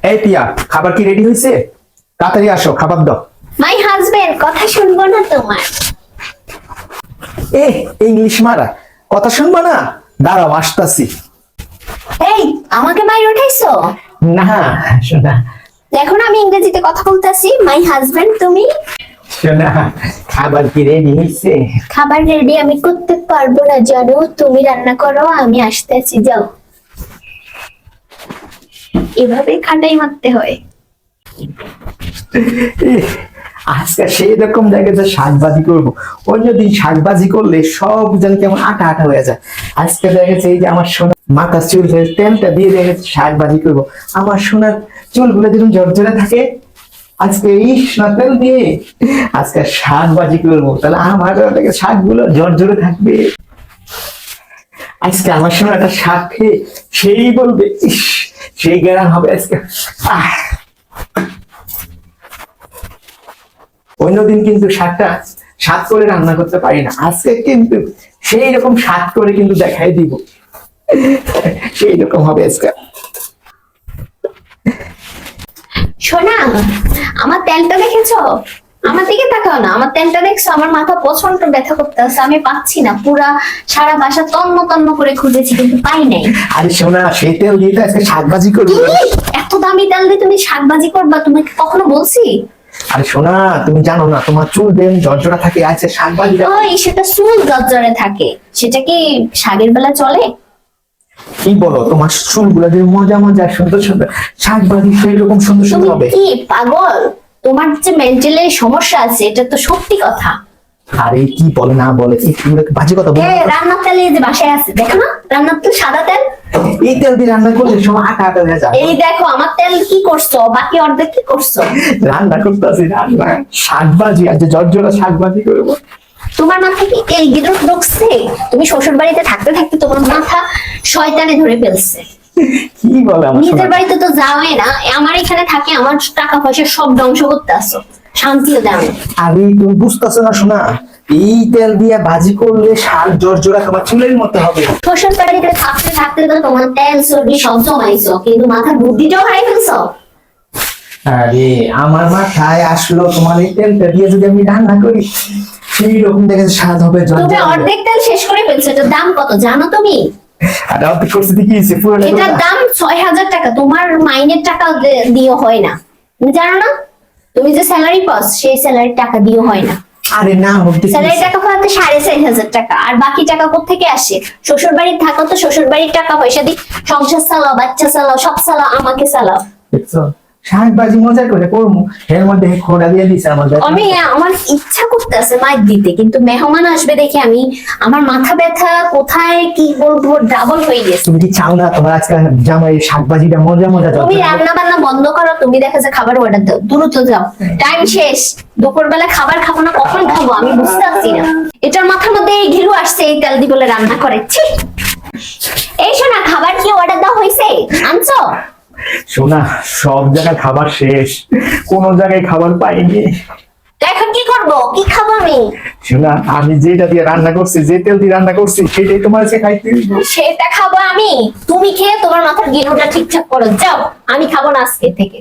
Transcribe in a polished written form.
এই টিয়া, খাবার কি রেডি হয়েছে? তাড়াতাড়ি আসো, খাবার দাও। মাই হাজবেন্ড, কথা শুনবো না তোমার? এ ইংলিশ মারা, কথা শুনবা না? দাঁড়াও, আসতাছি। এই, আমাকে মাই উঠাইছো? না শোনা, দেখো না আমি ইংরেজিতে কথা বলতেছি। মাই হাজবেন্ড তুমি? শোনা, খাবার কি রেডি হয়েছে? খাবার রেডি আমি করতে পারবো না জানো, তুমি রান্না করো, আমি আসতেছি, যাও। এভাবে খাটাই মারতে হয়। আজকে সেই রকম জায়গায় শাকবাজি করবো। অন্যদিন শাকবাজি করলে সব যেন কেমন আটা আটা হয়ে যায়। আজকে দেখেছে এই যে আমার সোনার মাথা চুল তেলটা দিয়ে দেখেছে শাকবাজি করবো। আমার সোনার চুলগুলো যেরকম ঝরঝরে থাকে, আজকে এই সোনার তেল দিয়ে আজকে শাকবাজি করবো। তাহলে আমার শাকগুলো ঝরঝরে থাকবে। আজকে আমার সোনা একটা শাক খেয়ে সেই বলবে, ইস সেই গেরান হবে আজকে। অন্যদিন কিন্তু শাকটা স্বাদ করে রান্না করতে পারি না, আজকে কিন্তু সেই রকম স্বাদ করে কিন্তু দেখাই দিব। সেই রকম হবে আজকে। শোনা, আমার তেলটা দেখেছো? আমার দিকে তাকাও না, আমার তেলটা দেখছো? আমার মাথা প্রচন্ড ব্যথা করতেছে, আমি পাচ্ছি না। পুরা সারা বাসা তন্ন তন্ন করে খুঁজেছি কিন্তু পাই নাই। আরে শোনা, সেই তেল দিয়ে তো আজকে শাকবাজি করবো। এত দামি তেল দিয়ে তুমি শাকবাজি করবা? তোমাকে কখনো বলছি? আরে শোনা, তুমি জানো না তোমার চুল বেন ঝরঝরা থাকে, আজকে শাকবাজি। ওই সেটা চুল জর্জরে থাকে, সেটা কি শাকের বেলা চলে? কি বলো, তোমার চুলগুলো যে মজা মজা সুন্দর সুন্দর, শাকবাজি সেই রকম সুন্দর তুমি সুন্দর হবে। কি পাগল? তোমার যে মেন্টালি সমস্যা আছে, এটা তো সত্যি কথা। আরে কি বলে না বলে, একটু বাজে কথা বলে। রান্নার তেল এই যে বাসায় আছে, দেখো না, রান্নার তেল সাদা তেল। এই তেল দিয়ে রান্না করলে সব আটা আটা হয়ে যায়। এই দেখো আমার তেল কি করছো, বাকি অর্ধেক কি করছো? রান্না করতেছি, রান্না শাকবাজি, আজ ঝরঝরা শাকবাজি করবো। তোমার মাথা কি এই গিরো ঢুকছে? তুমি শ্বশুর বাড়িতে থাকতে থাকতে তোমার মাথা শয়তানে ধরে ফেলছে। কি বলে আমার নিজের সোনা? বাড়িতে তো যাওই না, আমার এখানে থাকে, আমার টাকা পয়সা সব ধ্বংস করতে আসো, শান্তিও দাও না। আরে তুমি বুঝতেছো না শোনা, এই তেল দিয়ে ভাজি করলে শাক ঝরঝরা তোমার চুলের মতো হবে। শ্বশুর বাড়িতে থাকতে থাকতে তো তোমার তেল চর্বি সব জমাইছো, কিন্তু মাথার বুদ্ধিটাও হারাই ফেলছো। আরে আমার মাথায় আসলো তোমার এই তেলটা দিয়ে যদি আমি রান্না করি, সেই রকম দেখে স্বাদ হবে তুমি ঝরঝরা। অর্ধেক তেল শেষ করে ফেলছো। এটার দাম কত জানো তুমি? আর আপনি করতে কি হয়েছে পুরো এটার দাম ৬,০০০ টাকা। তোমার মাইনের টাকা দিও হয় না, তুমি জানো না? তুমি যে স্যালারি পাস, সেই স্যালারির টাকা দিও হয় না। আরে না হতে স্যালারি টাকা পাওয়াতে ৪,৫০০ টাকা। আর বাকি টাকা কোত্থেকে আসে? শ্বশুর বাড়ির থাকো তো শ্বশুর বাড়ির টাকা পয়সা দি সংসার চালাও, বাচ্চা চালাও, সব চালাও, আমাকে চালাও। দেখছো, শাকবাজি মজা করে করবো, এর মধ্যে খোড়া দিয়ে দিছে আমাদের। আমি আমার ইচ্ছা করতেছে মাইক দিতে, কিন্তু মেহমান আসবে দেখে আমি, আমার মাথা ব্যথা কোথায় কি বলবো ডাবল হয়ে গেছে। তুমি কি চাও না তোমার আজকে জামাই শাকবাজিটা মজা মজা তুমি ঝরঝরা হবে? রান্না বান্না বন্ধ করো, তুমি দেখা যায় খাবার অর্ডার দাও, দ্রুত যাও, টাইম শেষ। দুপুরবেলা খাবার খাবো না, কখন খাবো আমি বুঝতে পারছি না। এটার মাথার মধ্যে এই ঘিলু আসছে, এই তেল দি বলে রান্না করে। ছি! এই শোনা, খাবার কি অর্ডার দেওয়া হয়েছে? আনছো? শোনা, সব জায়গায় খাবার শেষ, কোন জায়গায় খাবার পাইনি। তো এখন কি করবো, কি খাবো আমি? শোনা, আমি যেটা দিয়ে রান্না করছি, যে তেল দিয়ে রান্না করছি, সেটাই তোমার কাছে খাইতে দিব। সেটা খাবো আমি? তুমি খেয়ে তোমার মাথার গিলুটা ঠিকঠাক করো, যাও। আমি খাবো না আজকে থেকে।